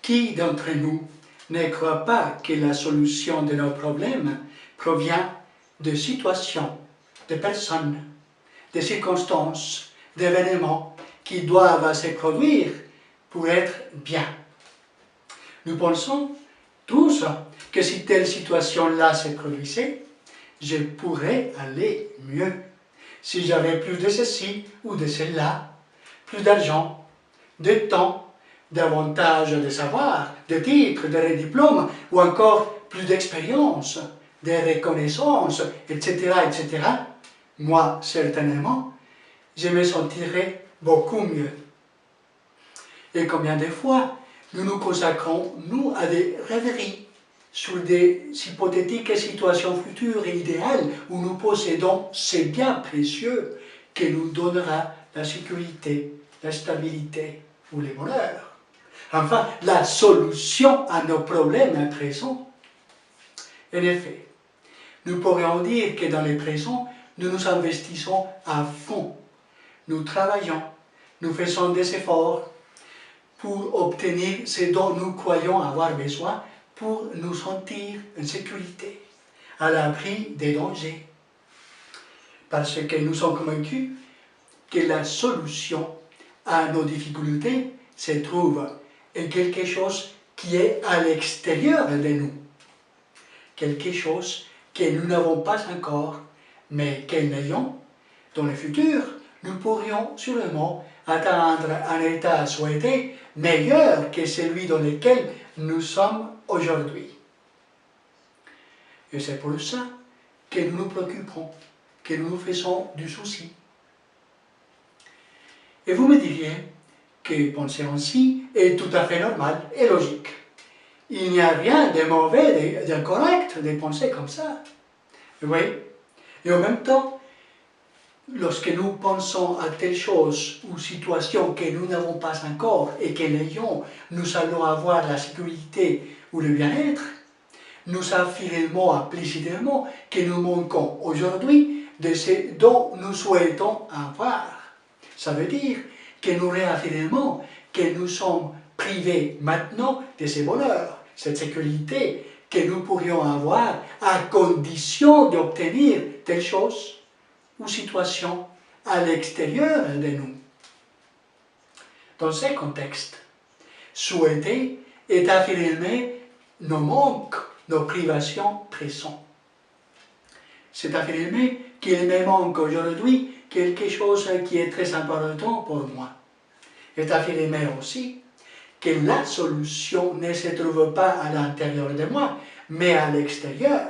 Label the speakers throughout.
Speaker 1: Qui d'entre nous ne croit pas que la solution de nos problèmes provient de situations, de personnes, de circonstances, d'événements qui doivent se produire pour être bien? Nous pensons tous que si telle situation-là se produisait, je pourrais aller mieux. Si j'avais plus de ceci ou de cela, plus d'argent, de temps, davantage de savoir, de titres, de diplômes, ou encore plus d'expérience, de reconnaissance, etc., etc., moi, certainement, je me sentirais beaucoup mieux. Et combien de fois nous nous consacrons, nous, à des rêveries sur des hypothétiques situations futures et idéales où nous possédons ces biens précieux qui nous donnera la sécurité, la stabilité ou le bonheur. Enfin, la solution à nos problèmes présents. En effet, nous pourrions dire que dans les présents, nous nous investissons à fond. Nous travaillons, nous faisons des efforts pour obtenir ce dont nous croyons avoir besoin pour nous sentir en sécurité, à l'abri des dangers. Parce que nous sommes convaincus que la solution à nos difficultés se trouve en quelque chose qui est à l'extérieur de nous. Quelque chose que nous n'avons pas encore, mais que n'ayons dans le futur, nous pourrions sûrement atteindre un état souhaité meilleur que celui dans lequel nous sommes aujourd'hui. Et c'est pour ça que nous nous préoccupons, que nous nous faisons du souci. Et vous me diriez que penser ainsi est tout à fait normal et logique. Il n'y a rien de mauvais, d'incorrect de penser comme ça. Oui. Et en même temps, lorsque nous pensons à telle chose ou situation que nous n'avons pas encore et que l'ayons, nous allons avoir la sécurité ou le bien-être, nous affirmons implicitement que nous manquons aujourd'hui de ce dont nous souhaitons avoir. Ça veut dire que nous réaffirmons que nous sommes privés maintenant de ce bonheur, cette sécurité que nous pourrions avoir à condition d'obtenir telle chose ou situation à l'extérieur de nous. Dans ce contexte, souhaiter est affirmer nos manques, nos privations présentes. C'est affirmer qu'il me manque aujourd'hui quelque chose qui est très important pour moi. C'est affirmer aussi que la solution ne se trouve pas à l'intérieur de moi, mais à l'extérieur.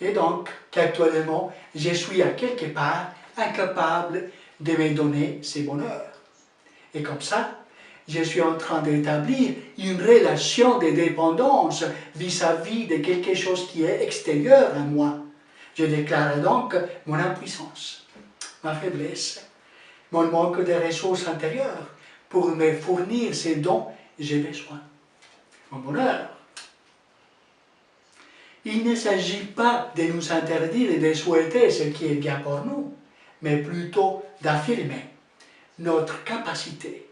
Speaker 1: Et donc, qu'actuellement, je suis à quelque part incapable de me donner ce bonheur. Et comme ça, je suis en train d'établir une relation de dépendance vis-à-vis de quelque chose qui est extérieur à moi. Je déclare donc mon impuissance, ma faiblesse, mon manque de ressources intérieures pour me fournir ce dont j'ai besoin, mon bonheur. Il ne s'agit pas de nous interdire et de souhaiter ce qui est bien pour nous, mais plutôt d'affirmer notre capacité,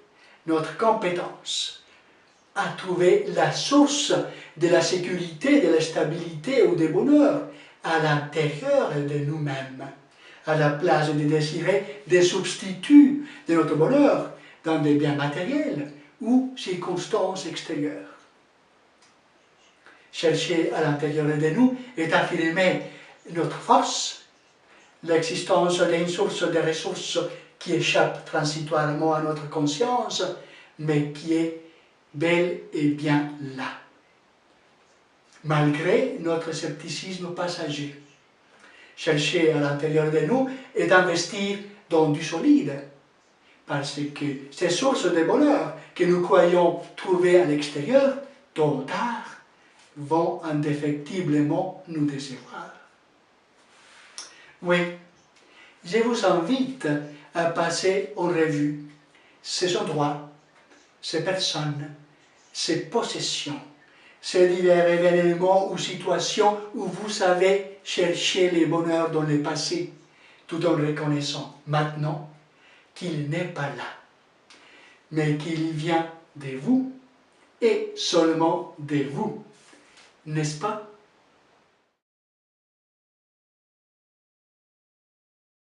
Speaker 1: notre compétence à trouver la source de la sécurité, de la stabilité ou du bonheur à l'intérieur de nous-mêmes, à la place de désirer des substituts de notre bonheur dans des biens matériels ou circonstances extérieures. Chercher à l'intérieur de nous est affirmer notre force, l'existence d'une source de ressources qui échappe transitoirement à notre conscience, mais qui est bel et bien là, malgré notre scepticisme passager. Chercher à l'intérieur de nous est investir dans du solide, parce que ces sources de bonheur que nous croyons trouver à l'extérieur, tôt ou tard, vont indéfectiblement nous décevoir. Oui, je vous invite à passer en revue ces endroits, ces personnes, ces possessions, ces divers événements ou situations où vous savez chercher le bonheur dans le passé, tout en reconnaissant maintenant qu'il n'est pas là, mais qu'il vient de vous et seulement de vous. N'est-ce pas?